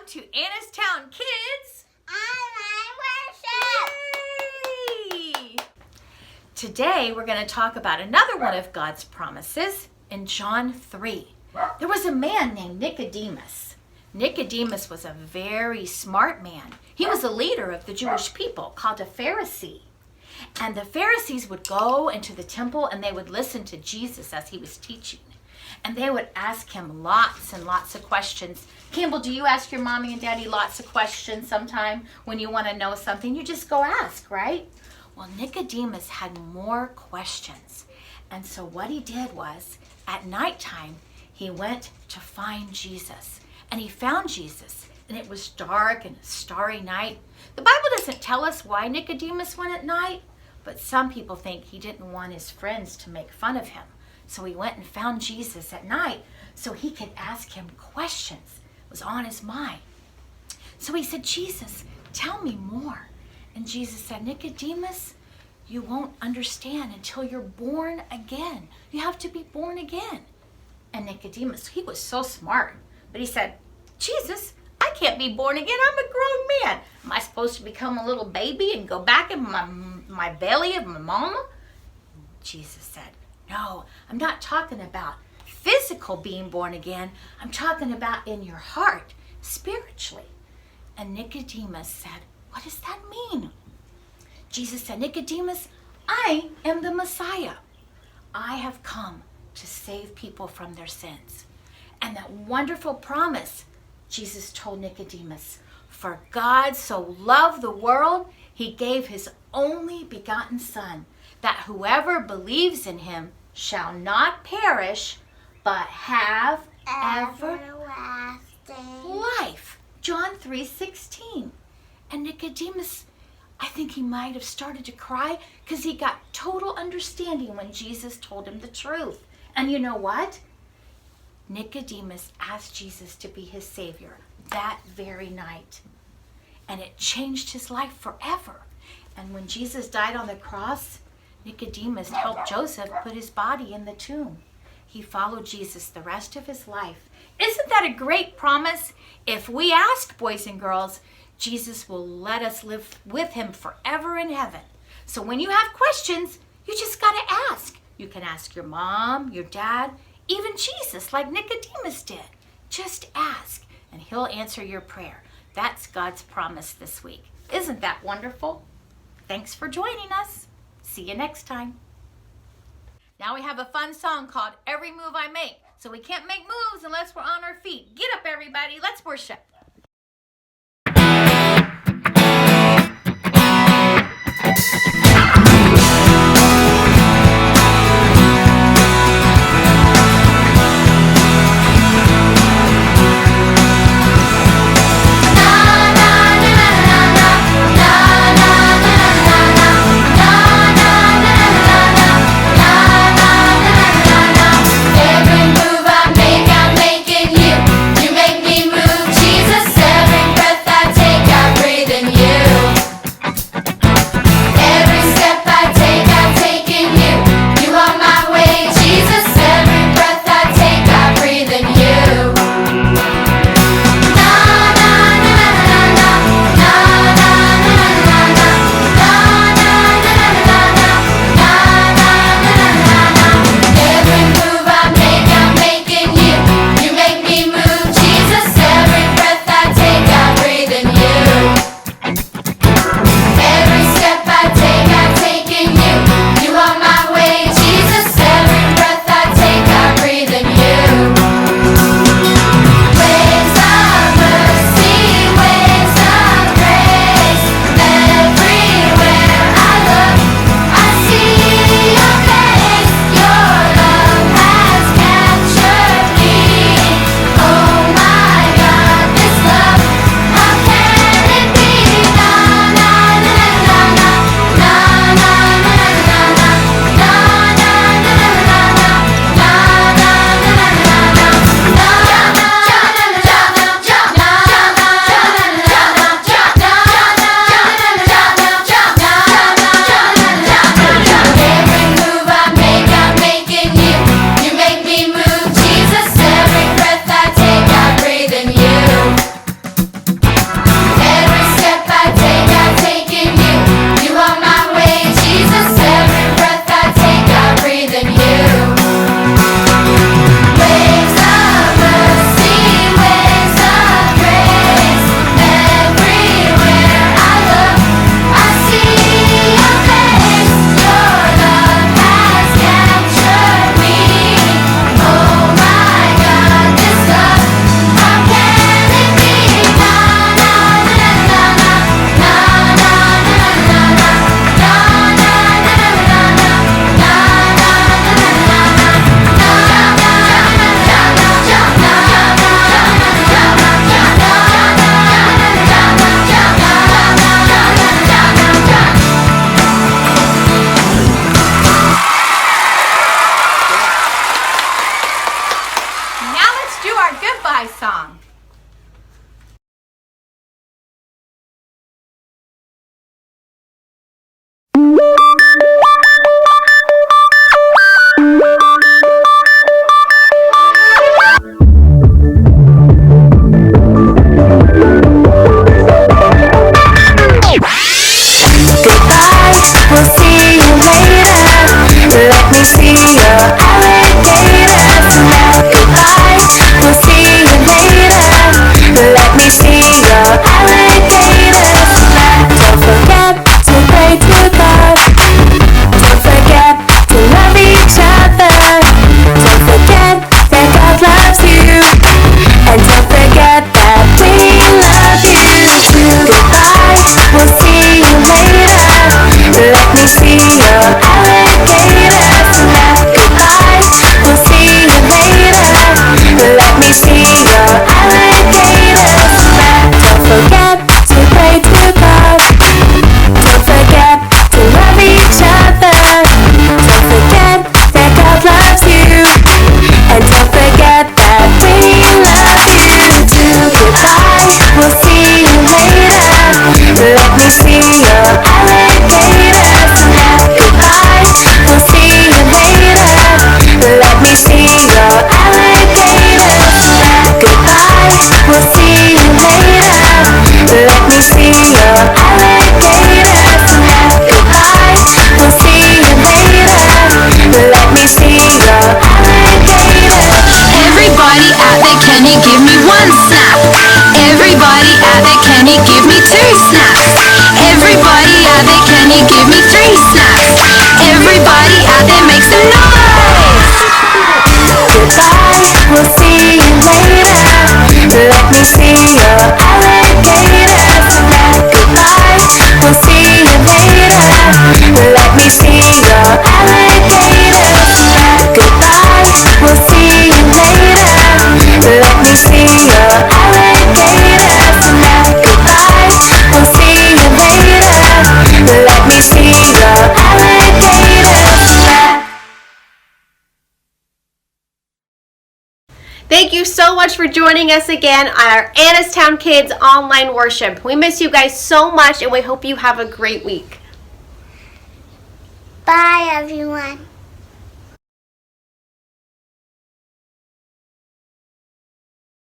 to Annistown Kids Online worship. Yay! Today we're going to talk about another one of God's promises in John 3. There was a man named Nicodemus. Nicodemus was a very smart man. He was a leader of the Jewish people called a Pharisee. And the Pharisees would go into the temple and they would listen to Jesus as he was teaching. And they would ask him lots and lots of questions. Campbell, do you ask your mommy and daddy lots of questions sometime when you want to know something? You just go ask, right? Well, Nicodemus had more questions. And so what he did was, at nighttime, he went to find Jesus. And he found Jesus. And it was dark and a starry night. The Bible doesn't tell us why Nicodemus went at night, but some people think he didn't want his friends to make fun of him. So he went and found Jesus at night so he could ask him questions. It was on his mind. So he said, Jesus, tell me more. And Jesus said, Nicodemus, you won't understand until you're born again. You have to be born again. And Nicodemus, he was so smart, but he said, Jesus, I can't be born again. I'm a grown man. Am I supposed to become a little baby and go back in my belly of my mama? Jesus said, no, I'm not talking about physical being born again. I'm talking about in your heart, spiritually. And Nicodemus said, what does that mean? Jesus said, Nicodemus, I am the Messiah. I have come to save people from their sins. And that wonderful promise, Jesus told Nicodemus, for God so loved the world, he gave his only begotten Son, that whoever believes in him shall not perish, but have Everlasting life. John 3:16. And Nicodemus, I think he might have started to cry because he got total understanding when Jesus told him the truth. And you know what? Nicodemus asked Jesus to be his Savior that very night. And it changed his life forever. And when Jesus died on the cross, Nicodemus helped Joseph put his body in the tomb. He followed Jesus the rest of his life. Isn't that a great promise? If we ask, boys and girls, Jesus will let us live with him forever in heaven. So when you have questions, you just got to ask. You can ask your mom, your dad, even Jesus, like Nicodemus did. Just ask, and he'll answer your prayer. That's God's promise this week. Isn't that wonderful? Thanks for joining us. See you next time. Now we have a fun song called Every Move I Make. So we can't make moves unless we're on our feet. Get up, everybody. Let's worship. Every you give me 2 snaps? Everybody out there, can you give me 3 snaps? Everybody out there, make some noise! Goodbye, we'll see you later. Let me see your alligator snap. Goodbye, we'll see you later. Let me see your alligator snap. Goodbye, we'll see you later. Let me see your alligator snap. Goodbye, we'll see you later. Let me see your alligator snap. Thank you so much for joining us again on our Annistown Kids online worship. We miss you guys so much, and we hope you have a great week. Bye, everyone.